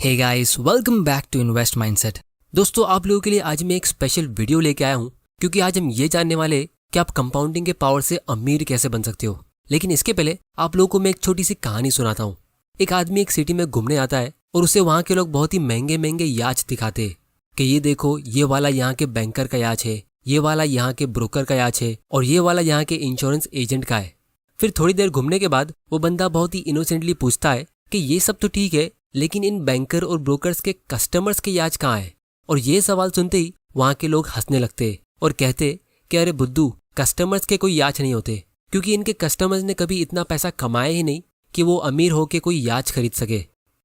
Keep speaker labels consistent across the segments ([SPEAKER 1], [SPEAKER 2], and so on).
[SPEAKER 1] Hey guys, welcome back to invest mindset. दोस्तों, आप लोगों के लिए आज मैं एक स्पेशल वीडियो लेके आया हूँ क्योंकि आज हम ये जानने वाले कि आप कंपाउंडिंग के पावर से अमीर कैसे बन सकते हो। लेकिन इसके पहले आप लोगों को मैं एक छोटी सी कहानी सुनाता हूँ। एक आदमी एक सिटी में घूमने आता है और उसे वहाँ के लोग बहुत ही महंगे महंगे याच दिखाते हैं कि ये देखो, ये वाला यहाँ के बैंकर का याच है, ये वाला यहाँ के ब्रोकर का याच है और ये वाला यहाँ के इंश्योरेंस एजेंट का है। फिर थोड़ी देर घूमने के बाद वो बंदा बहुत ही इनोसेंटली पूछता है कि ये सब तो ठीक है, लेकिन इन बैंकर और ब्रोकर्स के कस्टमर्स के याच कहाँ है। और ये सवाल सुनते ही वहाँ के लोग हंसने लगते और कहते कि अरे बुद्धू, कस्टमर्स के कोई याच नहीं होते, क्योंकि इनके कस्टमर्स ने कभी इतना पैसा कमाया ही नहीं कि वो अमीर होके कोई याच खरीद सके।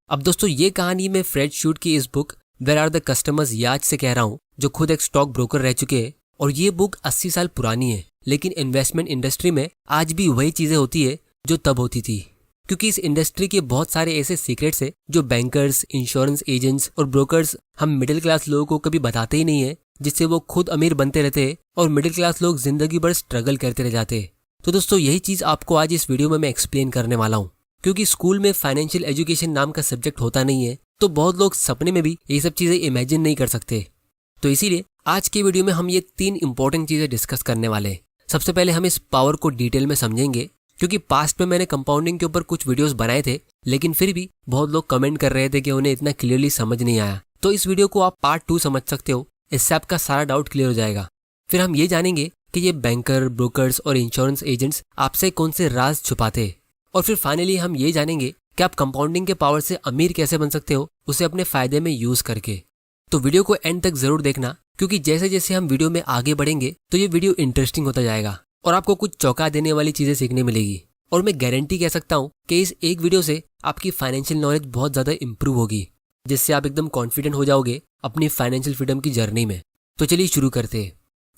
[SPEAKER 1] अब दोस्तों, ये कहानी मैं फ्रेड शूट की इस book where are the customers याच से कह रहा हूँ, जो खुद एक स्टॉक ब्रोकर रह चुके हैं। और ये बुक 80 साल पुरानी है, लेकिन इन्वेस्टमेंट इंडस्ट्री में आज भी वही चीजें होती है जो तब होती थी, क्योंकि इस इंडस्ट्री के बहुत सारे ऐसे सीक्रेट्स है जो बैंकर्स, इंश्योरेंस एजेंट्स और ब्रोकर्स हम मिडिल क्लास लोगों को कभी बताते ही नहीं है, जिससे वो खुद अमीर बनते रहते हैं और मिडिल क्लास लोग जिंदगी भर स्ट्रगल करते रह जाते हैं। तो दोस्तों, यही चीज आपको आज इस वीडियो में मैं एक्सप्लेन करने वाला हूँ। क्योंकि स्कूल में फाइनेंशियल एजुकेशन नाम का सब्जेक्ट होता नहीं है, तो बहुत लोग सपने में भी ये सब चीजें इमेजिन नहीं कर सकते। तो इसीलिए आज की वीडियो में हम ये 3 इंपॉर्टेंट चीजें डिस्कस करने वाले हैं। सबसे पहले हम इस पावर को डिटेल में समझेंगे, क्योंकि पास्ट में मैंने कंपाउंडिंग के ऊपर कुछ वीडियोस बनाए थे, लेकिन फिर भी बहुत लोग कमेंट कर रहे थे कि उन्हें इतना क्लियरली समझ नहीं आया। तो इस वीडियो को आप पार्ट 2 समझ सकते हो, इससे आपका सारा डाउट क्लियर हो जाएगा। फिर हम ये जानेंगे कि ये बैंकर, ब्रोकर्स और इंश्योरेंस एजेंट्स आपसे कौन से राज छुपाते हैं। और फिर फाइनली हम ये जानेंगे कि आप कंपाउंडिंग के पावर से अमीर कैसे बन सकते हो, उसे अपने फायदे में यूज करके। तो वीडियो को एंड तक जरूर देखना, क्योंकि जैसे जैसे हम वीडियो में आगे बढ़ेंगे तो ये वीडियो इंटरेस्टिंग होता जाएगा और आपको कुछ चौंका देने वाली चीजें सीखने मिलेगी। और मैं गारंटी कह सकता हूँ कि इस एक वीडियो से आपकी फाइनेंशियल नॉलेज बहुत ज्यादा इंप्रूव होगी, जिससे आप एकदम कॉन्फिडेंट हो जाओगे अपनी फाइनेंशियल फ्रीडम की जर्नी में। तो चलिए शुरू करते हैं।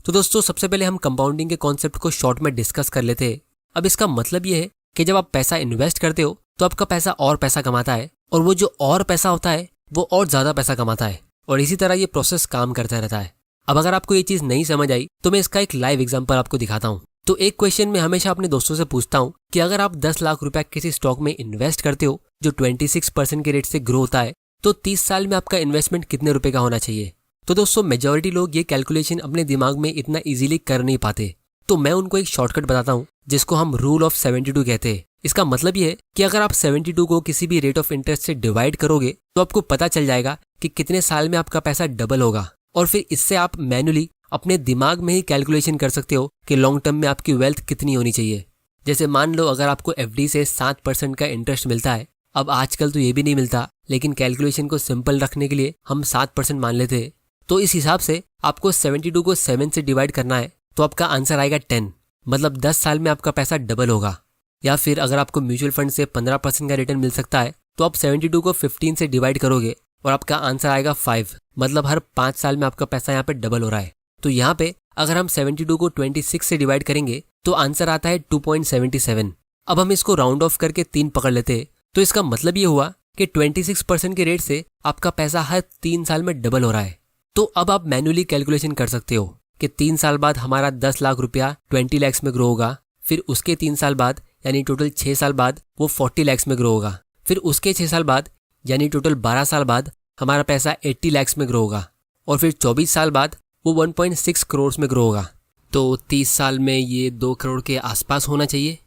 [SPEAKER 1] तो दोस्तों, सबसे पहले हम कंपाउंडिंग के कॉन्सेप्ट को शॉर्ट में डिस्कस कर लेते हैं। अब इसका मतलब ये है कि जब आप पैसा इन्वेस्ट करते हो तो आपका पैसा और पैसा कमाता है, और वो जो और पैसा होता है वो और ज्यादा पैसा कमाता है, और इसी तरह ये प्रोसेस काम करता रहता है। अब अगर आपको ये चीज नहीं समझ आई तो मैं इसका एक लाइव एग्जांपल आपको दिखाता हूँ। तो एक क्वेश्चन मैं हमेशा अपने दोस्तों से पूछता हूँ कि अगर आप 10 लाख रुपया किसी स्टॉक में इन्वेस्ट करते हो जो 26% के रेट से ग्रो होता है, तो 30 साल में आपका इन्वेस्टमेंट कितने रुपए का होना चाहिए। तो दोस्तों, मेजॉरिटी लोग ये कैलकुलेशन अपने दिमाग में इतना इजीली कर नहीं पाते, तो मैं उनको एक शॉर्टकट बताता हूँ जिसको हम रूल ऑफ 72 कहते हैं। इसका मतलब ये है कि अगर आप 72 को किसी भी रेट ऑफ इंटरेस्ट से डिवाइड करोगे तो आपको पता चल जाएगा कि कितने साल में आपका पैसा डबल होगा। और फिर इससे आप मैन्युअली अपने दिमाग में ही कैलकुलेशन कर सकते हो कि लॉन्ग टर्म में आपकी वेल्थ कितनी होनी चाहिए। जैसे मान लो अगर आपको एफडी से 7% का इंटरेस्ट मिलता है, अब आजकल तो ये भी नहीं मिलता, लेकिन कैलकुलेशन को सिंपल रखने के लिए हम 7% मान लेते हैं। तो इस हिसाब से आपको 72 को 7 से डिवाइड करना है, तो आपका आंसर आएगा 10, मतलब 10 साल में आपका पैसा डबल होगा। या फिर अगर आपको म्यूचुअल फंड से 15% का रिटर्न मिल सकता है, तो आप 72 को 15 से डिवाइड करोगे और आपका आंसर आएगा 5, मतलब हर 5 साल में आपका पैसा यहाँ पे डबल हो रहा है। तो यहाँ पे अगर हम 72 को 26 से डिवाइड करेंगे तो आंसर आता है 2.77। अब हम इसको राउंड ऑफ करके 3 पकड़ लेते, तो इसका मतलब ये हुआ कि 26% के रेट से आपका पैसा हर 3 साल में डबल हो रहा है। तो अब आप मैन्युअली कैलकुलेशन कर सकते हो कि 3 साल बाद हमारा 10 लाख रुपया 20 लाख में ग्रो होगा, फिर उसके 3 साल बाद यानी टोटल 6 साल बाद वो 40 लाख में ग्रो होगा, फिर उसके 6 साल बाद यानी टोटल 12 साल बाद हमारा पैसा 80 लाख में ग्रो होगा, और फिर 24 साल बाद वो 1.6 करोड़ में ग्रो होगा। तो 30 साल में ये 2 करोड़ के आसपास होना चाहिए।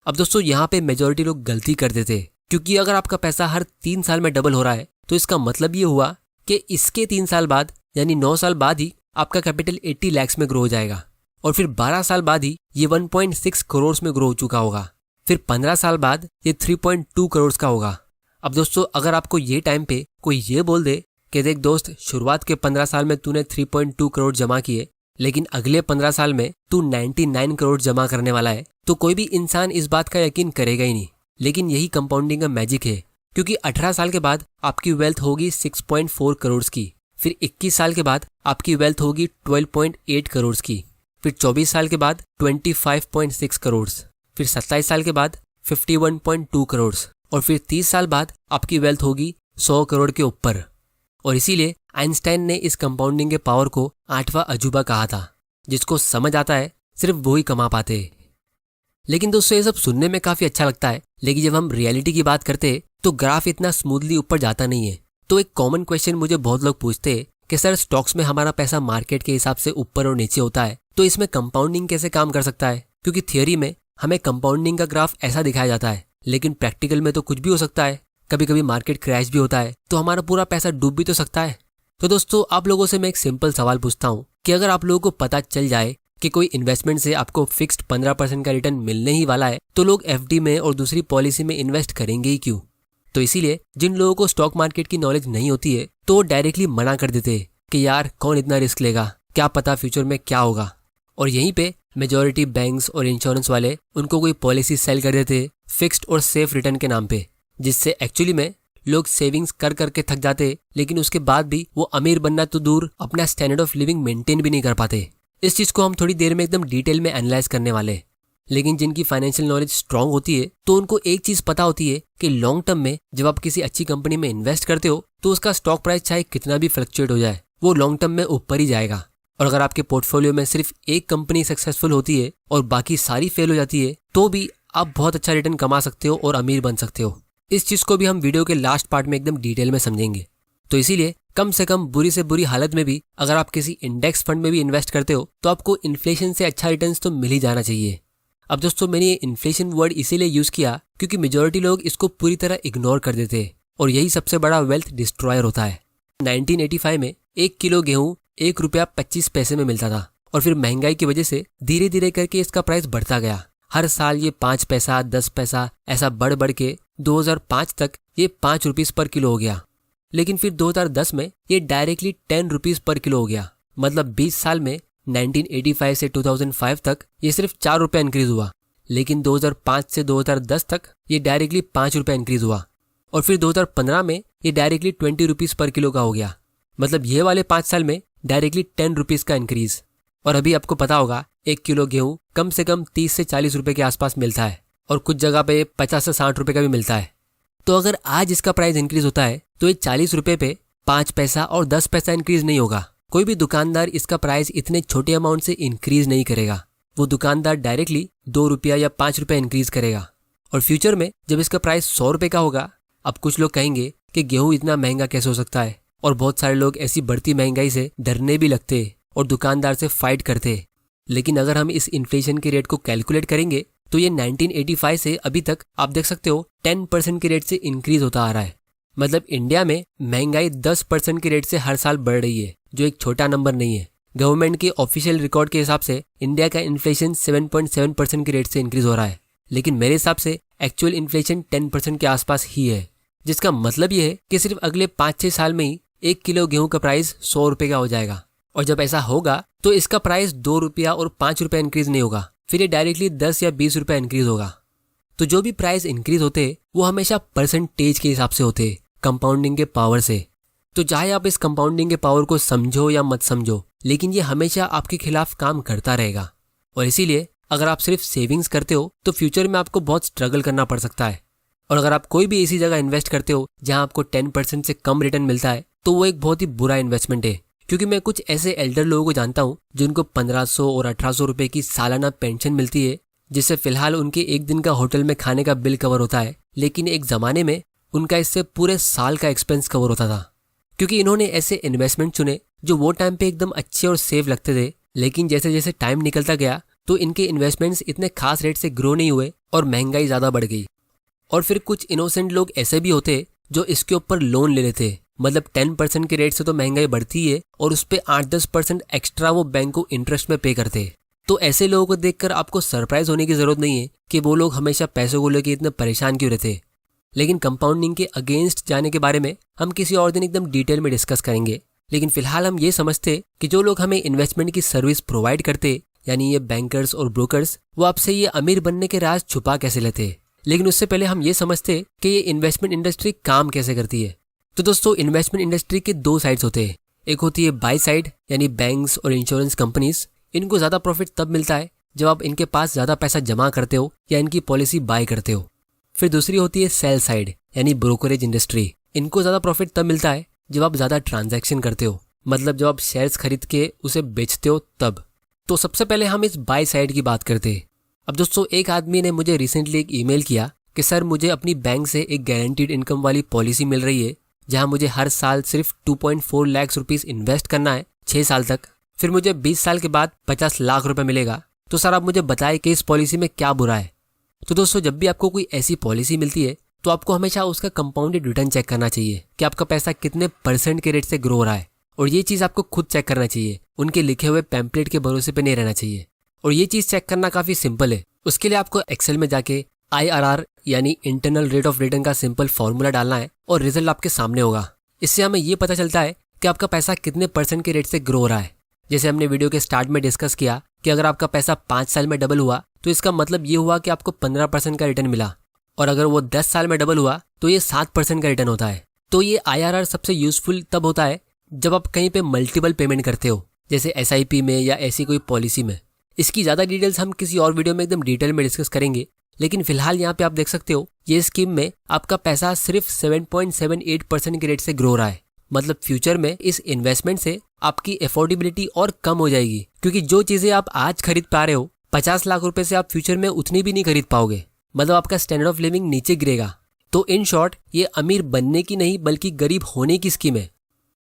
[SPEAKER 1] अब दोस्तों, यहाँ पे मेजॉरिटी लोग गलती कर देते, क्योंकि अगर आपका पैसा हर 3 साल में डबल हो रहा है तो इसका मतलब ये हुआ कि इसके 3 साल बाद यानी 9 साल बाद ही आपका कैपिटल 80 लाख में ग्रो हो जाएगा, और फिर 12 साल बाद ही ये 1.6 करोड़ में ग्रो हो चुका होगा, फिर 15 साल बाद ये 3.2 करोड़ का होगा। अब दोस्तों, अगर आपको ये टाइम पे कोई ये बोल दे कि देख दोस्त, शुरुआत के 15 साल में तूने 3.2 करोड़ जमा किए, लेकिन अगले 15 साल में तू 99 करोड़ जमा करने वाला है, तो कोई भी इंसान इस बात का यकीन करेगा ही नहीं। लेकिन यही कंपाउंडिंग का मैजिक है, क्योंकि 18 साल के बाद आपकी वेल्थ होगी 6.4 करोड़ की, फिर 21 साल के बाद आपकी वेल्थ होगी 12.8 करोड़ की, फिर 24 साल के बाद 25.6 करोड़, फिर 27 साल के बाद 51.2 करोड़, और फिर 30 साल बाद आपकी वेल्थ होगी 100 करोड़ के ऊपर। और इसीलिए आइंस्टाइन ने इस कंपाउंडिंग के पावर को 8वां अजूबा कहा था, जिसको समझ आता है सिर्फ वो ही कमा पाते हैं। लेकिन दोस्तों, ये सब सुनने में काफी अच्छा लगता है, लेकिन जब हम रियलिटी की बात करते हैं तो ग्राफ इतना स्मूथली ऊपर जाता नहीं है। तो एक कॉमन क्वेश्चन मुझे बहुत लोग पूछते हैं कि सर स्टॉक्स में हमारा पैसा मार्केट के हिसाब से ऊपर और नीचे होता है, तो इसमें कंपाउंडिंग कैसे काम कर सकता है? क्योंकि थियोरी में हमें कंपाउंडिंग का ग्राफ ऐसा दिखाया जाता है, लेकिन प्रैक्टिकल में तो कुछ भी हो सकता है। कभी कभी मार्केट क्रैश भी होता है, तो हमारा पूरा पैसा डूब भी तो सकता है। तो दोस्तों, आप लोगों से मैं एक सिंपल सवाल पूछता हूँ कि अगर आप लोगों को पता चल जाए कि कोई इन्वेस्टमेंट से आपको फिक्स्ड 15% का रिटर्न मिलने ही वाला है, तो लोग एफडी में और दूसरी पॉलिसी में इन्वेस्ट करेंगे ही क्यों? तो इसीलिए जिन लोगों को स्टॉक मार्केट की नॉलेज नहीं होती है, तो वो डायरेक्टली मना कर देते हैं कि यार कौन इतना रिस्क लेगा, क्या पता फ्यूचर में क्या होगा। और यहीं पे मेजॉरिटी बैंक्स और इंश्योरेंस वाले उनको कोई पॉलिसी सेल कर देते फिक्स्ड और सेफ रिटर्न के नाम पे, जिससे एक्चुअली में लोग सेविंग्स कर करके थक जाते, लेकिन उसके बाद भी वो अमीर बनना तो दूर, अपना स्टैंडर्ड ऑफ लिविंग मेंटेन भी नहीं कर पाते। इस चीज को हम थोड़ी देर में एकदम डिटेल में एनालाइज करने वाले। लेकिन जिनकी फाइनेंशियल नॉलेज स्ट्रांग होती है, तो उनको एक चीज पता होती है कि लॉन्ग टर्म में जब आप किसी अच्छी कंपनी में इन्वेस्ट करते हो, तो उसका स्टॉक प्राइस चाहे कितना भी फ्लक्चुएट हो जाए, वो लॉन्ग टर्म में ऊपर ही जाएगा। और अगर आपके पोर्टफोलियो में सिर्फ एक कंपनी सक्सेसफुल होती है और बाकी सारी फेल हो जाती है, तो भी आप बहुत अच्छा रिटर्न कमा सकते हो और अमीर बन सकते हो। इस चीज को भी हम वीडियो के लास्ट पार्ट में एकदम डिटेल में समझेंगे। तो इसीलिए कम से कम बुरी से बुरी हालत में भी अगर आप किसी इंडेक्स फंड में भी इन्वेस्ट करते हो, तो आपको इन्फ्लेशन से अच्छा रिटर्न तो मिल ही जाना चाहिए। अब दोस्तों, मैंने ये इन्फ्लेशन वर्ड इसीलिए यूज किया क्योंकि मेजॉरिटी लोग इसको पूरी तरह इग्नोर कर देते हैं, और यही सबसे बड़ा वेल्थ डिस्ट्रॉयर होता है। 1985 में 1 किलो गेहूं ₹1.25 में मिलता था, और फिर महंगाई की वजह से धीरे धीरे करके इसका प्राइस बढ़ता गया। हर साल ये 5 पैसा 10 पैसा ऐसा बढ़ बढ़ के 2005 तक ये ₹5 पर किलो हो गया। लेकिन फिर 2010 में ये डायरेक्टली ₹10 पर किलो हो गया। मतलब 20 साल में 1985 से 2005 तक ये सिर्फ ₹4 इंक्रीज हुआ। लेकिन 2005 से 2010 तक ये डायरेक्टली ₹5 इंक्रीज हुआ, और फिर 2015 में ये डायरेक्टली ₹20 पर किलो का हो गया। मतलब ये वाले 5 साल में डायरेक्टली ₹10 का इंक्रीज। और अभी आपको पता होगा 1 किलो गेहूं कम से कम 30 से 40 रुपए के आसपास मिलता है, और कुछ जगह पे 50 से 60 रुपए का भी मिलता है। तो अगर आज इसका प्राइस इंक्रीज होता है, तो ये 40 रुपए पे 5 पैसा और 10 पैसा इंक्रीज नहीं होगा। कोई भी दुकानदार इसका प्राइस इतने छोटे अमाउंट से इंक्रीज नहीं करेगा। वो दुकानदार डायरेक्टली ₹2 या ₹5 इंक्रीज करेगा। और फ्यूचर में जब इसका प्राइस ₹100 का होगा, अब कुछ लोग कहेंगे कि गेहूं इतना महंगा कैसे हो सकता है, और बहुत सारे लोग ऐसी बढ़ती महंगाई से डरने भी लगते और दुकानदार से फाइट करते। लेकिन अगर हम इस इन्फ्लेशन के रेट को कैलकुलेट करेंगे, तो ये 1985 से अभी तक आप देख सकते हो 10% के रेट से इंक्रीज होता आ रहा है। मतलब इंडिया में महंगाई 10% के रेट से हर साल बढ़ रही है, जो एक छोटा नंबर नहीं है। गवर्नमेंट के ऑफिशियल रिकॉर्ड के हिसाब से इंडिया का इन्फ्लेशन 7.7% के रेट से इंक्रीज हो रहा है, लेकिन मेरे हिसाब से एक्चुअल इन्फ्लेशन 10% के आसपास ही है। जिसका मतलब ये है कि सिर्फ अगले 5-6 साल में ही 1 किलो गेहूं का प्राइस ₹100 का हो जाएगा। और जब ऐसा होगा, तो इसका प्राइस ₹2 और ₹5 इंक्रीज नहीं होगा, फिर ये डायरेक्टली 10 या 20 रुपए इंक्रीज होगा। तो जो भी प्राइस इंक्रीज होते हैं, वो हमेशा परसेंटेज के हिसाब से होते हैं, कंपाउंडिंग के पावर से। तो चाहे आप इस कंपाउंडिंग के पावर को समझो या मत समझो, लेकिन ये हमेशा आपके खिलाफ काम करता रहेगा। और इसीलिए अगर आप सिर्फ सेविंग्स करते हो, तो फ्यूचर में आपको बहुत स्ट्रगल करना पड़ सकता है। और अगर आप कोई भी ऐसी जगह इन्वेस्ट करते हो जहां आपको 10% से कम रिटर्न मिलता है, तो वो एक बहुत ही बुरा इन्वेस्टमेंट है। क्योंकि मैं कुछ ऐसे एल्डर लोगों को जानता हूँ जिनको 1500 और 1800 रुपए की सालाना पेंशन मिलती है, जिससे फिलहाल उनके एक दिन का होटल में खाने का बिल कवर होता है। लेकिन एक जमाने में उनका इससे पूरे साल का एक्सपेंस कवर होता था, क्योंकि इन्होंने ऐसे इन्वेस्टमेंट चुने जो वो टाइम पे एकदम अच्छे और सेफ लगते थे। लेकिन जैसे जैसे टाइम निकलता गया, तो इनके इन्वेस्टमेंट्स इतने खास रेट से ग्रो नहीं हुए और महंगाई ज्यादा बढ़ गई। और फिर कुछ इनोसेंट लोग ऐसे भी होते जो इसके ऊपर लोन ले लेते। मतलब 10% के रेट से तो महंगाई बढ़ती है, और उस पर 8-10% एक्स्ट्रा वो बैंक को इंटरेस्ट में पे करते। तो ऐसे लोगों को देखकर आपको सरप्राइज होने की जरूरत नहीं है कि वो लोग हमेशा पैसों को लेकर इतने परेशान क्यों रहते। लेकिन कंपाउंडिंग के अगेंस्ट जाने के बारे में हम किसी और दिन एकदम डिटेल में डिस्कस करेंगे। लेकिन फिलहाल हम ये समझते कि जो लोग हमें इन्वेस्टमेंट की सर्विस प्रोवाइड करते, यानी ये बैंकर्स और ब्रोकर्स, वो आपसे ये अमीर बनने के राज छुपा कैसे लेते। लेकिन उससे पहले हम ये समझते कि ये इन्वेस्टमेंट इंडस्ट्री काम कैसे करती है। तो दोस्तों, इन्वेस्टमेंट इंडस्ट्री के 2 साइड्स होते हैं। एक होती है बाय साइड, यानी बैंक्स और इंश्योरेंस कंपनीज। इनको ज्यादा प्रॉफिट तब मिलता है जब आप इनके पास ज्यादा पैसा जमा करते हो या इनकी पॉलिसी बाय करते हो। फिर दूसरी होती है सेल साइड, यानी ब्रोकरेज इंडस्ट्री। इनको ज्यादा प्रॉफिट तब मिलता है जब आप ज्यादा ट्रांजैक्शन करते हो, मतलब जब आप शेयर्स खरीद के उसे बेचते हो तब। तो सबसे पहले हम इस बाय साइड की बात करते हैं। अब दोस्तों, एक आदमी ने मुझे रिसेंटली एक ईमेल किया कि सर, मुझे अपनी बैंक से एक गारंटीड इनकम वाली पॉलिसी मिल रही है जहां मुझे हर साल सिर्फ 2.4 लाख रुपीस इन्वेस्ट करना है 6 साल तक, फिर मुझे 20 साल के बाद 50 लाख रुपए मिलेगा। तो सर आप मुझे बताएं कि इस पॉलिसी में क्या बुरा है। तो दोस्तों, जब भी आपको कोई ऐसी पॉलिसी मिलती है तो आपको हमेशा उसका कंपाउंडेड रिटर्न चेक करना चाहिए कि आपका पैसा कितने % के रेट से ग्रो हो रहा है। और ये चीज़ आपको खुद चेक करना चाहिए, उनके लिखे हुए पैम्पलेट के भरोसे पे नहीं रहना चाहिए। और ये चीज़ चेक करना काफ़ी सिंपल है। उसके लिए आपको एक्सेल में जाके IRR यानी इंटरनल रेट ऑफ रिटर्न का सिंपल फॉर्मूला डालना है और रिजल्ट आपके सामने होगा। इससे हमें ये पता चलता है कि आपका पैसा कितने % के रेट से ग्रो हो रहा है। जैसे हमने वीडियो के स्टार्ट में डिस्कस किया कि अगर आपका पैसा 5 साल में डबल हुआ तो इसका मतलब ये हुआ कि आपको 15% का रिटर्न मिला, और अगर वो 10 साल में डबल हुआ तो ये 7% का रिटर्न होता है। तो ये IRR सबसे यूजफुल तब होता है जब आप कहीं पे मल्टीपल पेमेंट करते हो, जैसे SIP में या ऐसी कोई पॉलिसी में। इसकी ज़्यादा डिटेल्स हम किसी और वीडियो में एकदम डिटेल में डिस्कस करेंगे, लेकिन फिलहाल यहाँ पे आप देख सकते हो ये स्कीम में आपका पैसा सिर्फ 7.78% के रेट से ग्रो हो रहा है। मतलब फ्यूचर में इस इन्वेस्टमेंट से आपकी अफोर्डेबिलिटी और कम हो जाएगी, क्योंकि जो चीज़ें आप आज खरीद पा रहे हो 50 लाख रुपए से आप फ्यूचर में उतनी भी नहीं खरीद पाओगे। मतलब आपका स्टैंडर्ड ऑफ लिविंग नीचे गिरेगा। तो इन शॉर्ट ये अमीर बनने की नहीं बल्कि गरीब होने की स्कीम है।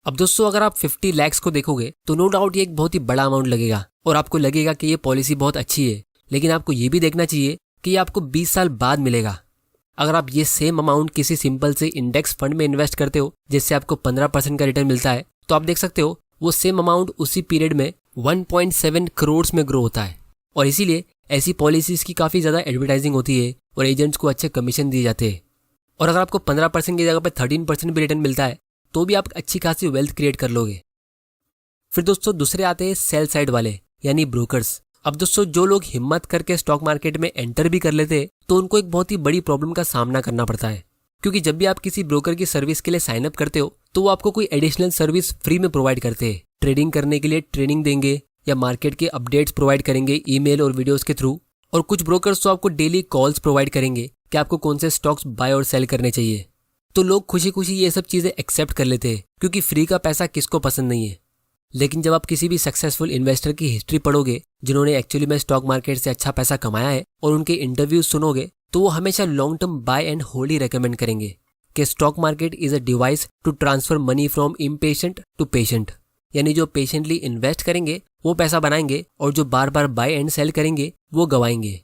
[SPEAKER 1] अब दोस्तों, अगर आप 50 लाख को देखोगे तो नो डाउट ये एक बहुत ही बड़ा अमाउंट लगेगा और आपको लगेगा कि ये पॉलिसी बहुत अच्छी है, लेकिन आपको ये भी देखना चाहिए कि ये आपको 20 साल बाद मिलेगा। अगर आप ये सेम अमाउंट किसी सिंपल से इंडेक्स फंड में इन्वेस्ट करते हो जिससे आपको 15% का रिटर्न मिलता है, तो आप देख सकते हो वो सेम अमाउंट उसी पीरियड में 1.7 करोड़ में ग्रो होता है। और इसीलिए ऐसी पॉलिसीज की काफ़ी ज़्यादा एडवर्टाइजिंग होती है और एजेंट्स को अच्छे कमीशन दिए जाते हैं। और अगर आपको 15% की जगह पर 13% भी रिटर्न मिलता है तो भी आप अच्छी खासी वेल्थ क्रिएट कर लोगे। फिर दोस्तों, दूसरे आते हैं सेल साइड वाले यानी ब्रोकर्स। अब दोस्तों, जो लोग हिम्मत करके स्टॉक मार्केट में एंटर भी कर लेते हैं तो उनको एक बहुत ही बड़ी प्रॉब्लम का सामना करना पड़ता है, क्योंकि जब भी आप किसी ब्रोकर की सर्विस के लिए साइन अप करते हो तो वो आपको कोई एडिशनल सर्विस फ्री में प्रोवाइड करते हैं। ट्रेडिंग करने के लिए ट्रेनिंग देंगे या मार्केट के अपडेट्स प्रोवाइड करेंगे ईमेल और वीडियोस के थ्रू। और कुछ ब्रोकर्स तो आपको डेली कॉल्स प्रोवाइड करेंगे कि आपको कौन से स्टॉक्स बाय और सेल करने चाहिए। तो लोग खुशी खुशी ये सब चीज़ें एक्सेप्ट कर लेते हैं, क्योंकि फ्री का पैसा किसको पसंद नहीं है। लेकिन जब आप किसी भी सक्सेसफुल इन्वेस्टर की हिस्ट्री पढ़ोगे जिन्होंने एक्चुअली में स्टॉक मार्केट से अच्छा पैसा कमाया है और उनके इंटरव्यूज सुनोगे, तो वो हमेशा long term buy and hold ही रेकमेंड करेंगे कि stock market is a device to transfer money from impatient to patient. यानी जो पेशेंटली इन्वेस्ट करेंगे वो पैसा बनाएंगे और जो बार बार बाय एंड सेल करेंगे वो गवाएंगे।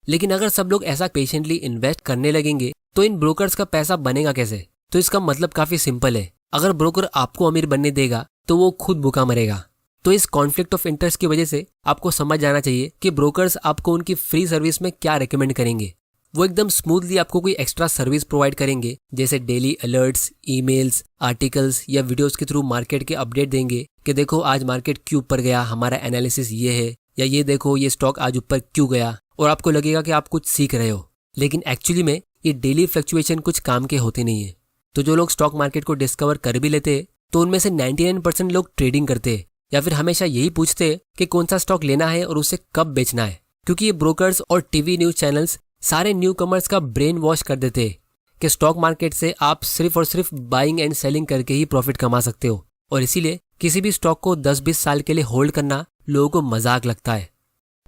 [SPEAKER 1] लेकिन अगर सब लोग ऐसा पेशेंटली इन्वेस्ट करने लगेंगे तो इन ब्रोकर्स का पैसा बनेगा कैसे? तो इसका मतलब काफी सिंपल है, अगर ब्रोकर आपको अमीर बनने देगा तो वो खुद भूखा मरेगा। तो इस कॉन्फ्लिक्ट ऑफ इंटरेस्ट की वजह से आपको समझ जाना चाहिए कि ब्रोकर्स आपको उनकी फ्री सर्विस में क्या रेकमेंड करेंगे। वो एकदम स्मूथली आपको कोई एक्स्ट्रा सर्विस प्रोवाइड करेंगे, जैसे डेली अलर्ट्स, ईमेल्स, आर्टिकल्स या वीडियोस के थ्रू मार्केट के अपडेट देंगे कि देखो आज मार्केट क्यों ऊपर गया, हमारा एनालिसिस ये है, या ये देखो ये स्टॉक आज ऊपर क्यों गया, और आपको लगेगा कि आप कुछ सीख रहे हो। लेकिन एक्चुअली में ये डेली फ्लक्चुएशन कुछ काम के होते नहीं है। तो जो लोग स्टॉक मार्केट को डिस्कवर कर भी लेते हैं तो उनमें से 99% लोग ट्रेडिंग करते हैं या फिर हमेशा यही पूछते हैं कि कौन सा स्टॉक लेना है और उसे कब बेचना है, क्योंकि ये ब्रोकर्स और टीवी न्यूज चैनल्स सारे न्यू कमर्स का ब्रेन वॉश कर देते हैं कि स्टॉक मार्केट से आप सिर्फ और सिर्फ बाइंग एंड सेलिंग करके ही प्रॉफिट कमा सकते हो। और इसीलिए किसी भी स्टॉक को 10-20 साल के लिए होल्ड करना लोगों को मजाक लगता है।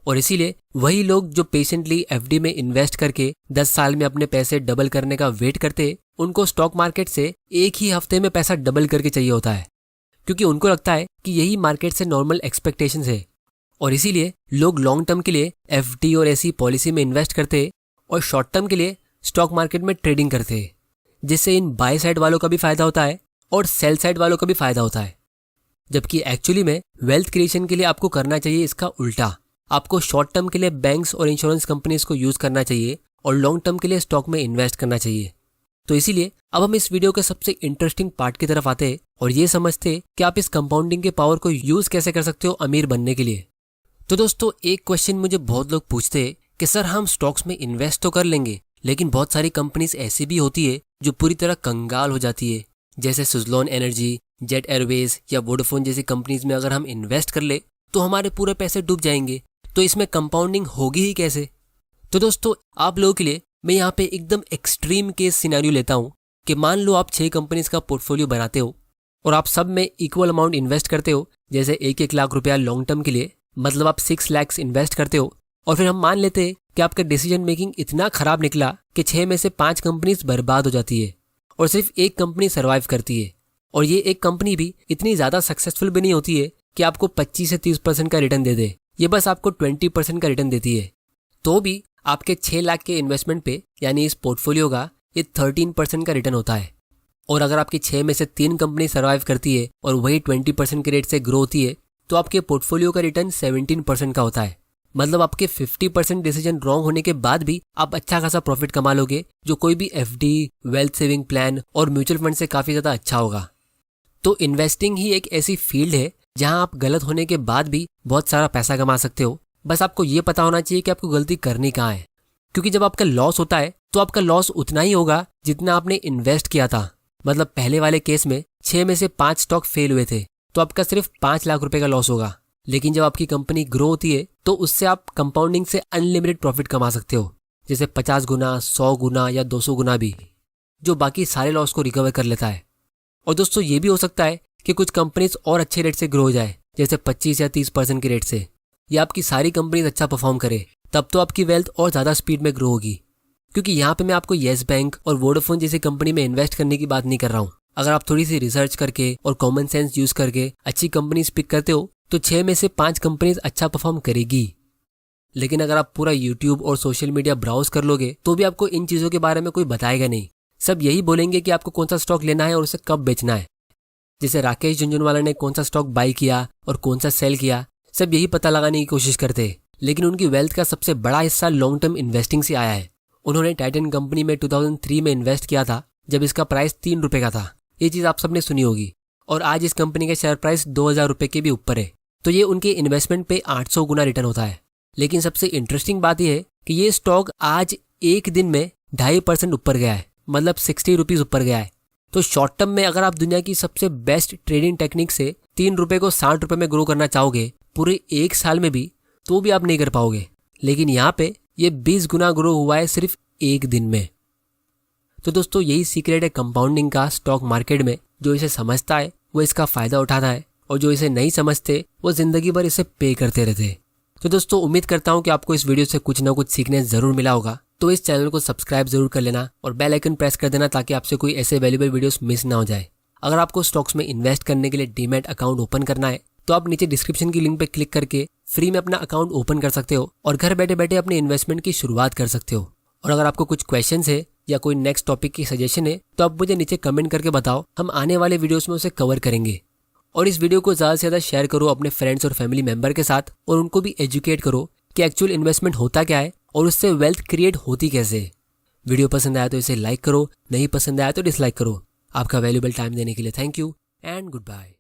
[SPEAKER 1] और इसीलिए वही लोग जो पेशेंटली FD में इन्वेस्ट करके 10 साल में अपने पैसे डबल करने का वेट करते, उनको स्टॉक मार्केट से एक ही हफ्ते में पैसा डबल करके चाहिए होता है, क्योंकि उनको लगता है कि यही मार्केट से नॉर्मल एक्सपेक्टेशंस है। और इसीलिए लोग लॉन्ग टर्म के लिए FD और ऐसी पॉलिसी में इन्वेस्ट करते और शॉर्ट टर्म के लिए स्टॉक मार्केट में ट्रेडिंग करते हैं, जिससे इन बाय साइड वालों का भी फायदा होता है और सेल साइड वालों का भी फायदा होता है। जबकि एक्चुअली में वेल्थ क्रिएशन के लिए आपको करना चाहिए इसका उल्टा। आपको शॉर्ट टर्म के लिए बैंक्स और इंश्योरेंस कंपनीज को यूज करना चाहिए और लॉन्ग टर्म के लिए स्टॉक में इन्वेस्ट करना चाहिए। तो इसीलिए अब हम इस वीडियो के सबसे इंटरेस्टिंग पार्ट की तरफ आते हैं और ये समझते हैं कि आप इस कंपाउंडिंग के पावर को यूज कैसे कर सकते हो अमीर बनने के लिए। तो दोस्तों, एक क्वेश्चन मुझे बहुत लोग पूछते हैं कि सर हम स्टॉक्स में इन्वेस्ट तो कर लेंगे, लेकिन बहुत सारी कंपनीज ऐसी भी होती है जो पूरी तरह कंगाल हो जाती है, जैसे सुज़लोन एनर्जी, जेट एयरवेज या वोडाफोन जैसी कंपनीज में अगर हम इन्वेस्ट कर ले तो हमारे पूरे पैसे डूब जाएंगे। तो इसमें कंपाउंडिंग होगी ही कैसे? तो दोस्तों, आप लोगों के लिए मैं यहाँ पे एकदम एक्सट्रीम केस सिनेरियो लेता हूँ कि मान लो आप 6 कंपनीज का पोर्टफोलियो बनाते हो और आप सब में इक्वल अमाउंट इन्वेस्ट करते हो, जैसे 1-1 लाख रुपया लॉन्ग टर्म के लिए, मतलब आप 6 लाख इन्वेस्ट करते हो। और फिर हम मान लेते हैं कि आपका डिसीजन मेकिंग इतना खराब निकला कि 6 में से 5 कंपनीज बर्बाद हो जाती है और सिर्फ एक कंपनी सर्वाइव करती है, और ये एक कंपनी भी इतनी ज़्यादा सक्सेसफुल भी नहीं होती है कि आपको 25 से 30% का रिटर्न दे दे। ये बस आपको 20% का रिटर्न देती है। तो भी आपके 6 लाख के इन्वेस्टमेंट पे यानी इस पोर्टफोलियो का ये 13% का रिटर्न होता है। और अगर आपकी 6 में से 3 कंपनी सर्वाइव करती है और वही 20% के रेट से ग्रो होती है तो आपके पोर्टफोलियो का रिटर्न 17% का होता है। मतलब आपके 50% डिसीजन रॉन्ग होने के बाद भी आप अच्छा खासा प्रॉफिट कमा लोगे, जो कोई भी एफडी, वेल्थ सेविंग प्लान और म्यूचुअल फंड से काफ़ी ज़्यादा अच्छा होगा। तो इन्वेस्टिंग ही एक ऐसी फील्ड है जहां आप गलत होने के बाद भी बहुत सारा पैसा कमा सकते हो। बस आपको ये पता होना चाहिए कि आपको गलती करनी कहाँ है, क्योंकि जब आपका लॉस होता है तो आपका लॉस उतना ही होगा जितना आपने इन्वेस्ट किया था। मतलब पहले वाले केस में 6 में से 5 स्टॉक फेल हुए थे तो आपका सिर्फ 5 लाख रुपए का लॉस होगा। लेकिन जब आपकी कंपनी ग्रो होती है तो उससे आप कंपाउंडिंग से अनलिमिटेड प्रॉफिट कमा सकते हो, जैसे 50 गुना, 100 गुना या 200 गुना भी, जो बाकी सारे लॉस को रिकवर कर लेता है। और दोस्तों ये भी हो सकता है कि कुछ कंपनीज और अच्छे रेट से ग्रो हो जाए, जैसे 25 या 30% के रेट से, या आपकी सारी कंपनीज अच्छा परफॉर्म करे, तब तो आपकी वेल्थ और ज़्यादा स्पीड में ग्रो होगी। क्योंकि यहाँ पे मैं आपको येस बैंक और वोडाफोन जैसी कंपनी में इन्वेस्ट करने की बात नहीं कर रहा हूँ। अगर आप थोड़ी सी रिसर्च करके और कॉमन सेंस यूज करके अच्छी कंपनीज पिक करते हो तो 6 में से 5 कंपनीज अच्छा परफॉर्म करेगी। लेकिन अगर आप पूरा यूट्यूब और सोशल मीडिया ब्राउज कर लोगे तो भी आपको इन चीज़ों के बारे में कोई बताएगा नहीं। सब यही बोलेंगे कि आपको कौन सा स्टॉक लेना है और उसे कब बेचना है। जैसे राकेश झुनझुनवाला ने कौन सा स्टॉक बाई किया और कौन सा सेल किया, सब यही पता लगाने की कोशिश करते हैं। लेकिन उनकी वेल्थ का सबसे बड़ा हिस्सा लॉन्ग टर्म इन्वेस्टिंग से आया है। उन्होंने टाइटन कंपनी में 2003 में इन्वेस्ट किया था जब इसका प्राइस 3 रुपए का था। ये चीज़ आप सबने सुनी होगी। और आज इस कंपनी का शेयर प्राइस 2000 रुपए के भी ऊपर है। तो ये उनके इन्वेस्टमेंट पे 800 गुना रिटर्न होता है। लेकिन सबसे इंटरेस्टिंग बात यह है कि ये स्टॉक आज एक दिन में 2.5% ऊपर गया है, मतलब 60 रुपीज़ ऊपर गया है। तो शॉर्ट टर्म में अगर आप दुनिया की सबसे बेस्ट ट्रेडिंग टेक्निक से 3 रुपए को 60 रुपए में ग्रो करना चाहोगे पूरे 1 साल में भी, तो भी आप नहीं कर पाओगे। लेकिन यहाँ पे ये 20 गुना ग्रो हुआ है सिर्फ एक दिन में। तो दोस्तों यही सीक्रेट है कंपाउंडिंग का स्टॉक मार्केट में। जो इसे समझता है वो इसका फायदा उठाता है, और जो इसे नहीं समझते वो जिंदगी भर इसे पे करते रहते। तो दोस्तों उम्मीद करता हूँ कि आपको इस वीडियो से कुछ ना कुछ सीखने जरूर मिला होगा। तो इस चैनल को सब्सक्राइब जरूर कर लेना और बेल आइकन प्रेस कर देना ताकि आपसे कोई ऐसे वैल्यूएबल वीडियोस मिस ना हो जाए। अगर आपको स्टॉक्स में इन्वेस्ट करने के लिए डीमैट अकाउंट ओपन करना है तो आप नीचे डिस्क्रिप्शन की लिंक पे क्लिक करके फ्री में अपना अकाउंट ओपन कर सकते हो और घर बैठे बैठे अपने इन्वेस्टमेंट की शुरुआत कर सकते हो। और अगर आपको कुछ क्वेश्चंस है या कोई नेक्स्ट टॉपिक की सजेशन है तो आप मुझे नीचे कमेंट करके बताओ, हम आने वाले वीडियोस में उसे कवर करेंगे। और इस वीडियो को ज़्यादा से ज़्यादा शेयर करो अपने फ्रेंड्स और फैमिली मेंबर के साथ, और उनको भी एजुकेट करो कि एक्चुअल इन्वेस्टमेंट होता क्या है और उससे वेल्थ क्रिएट होती कैसे। वीडियो पसंद आया तो इसे लाइक करो, नहीं पसंद आया तो डिसलाइक करो। आपका वैल्यूएबल टाइम देने के लिए thank you and good bye.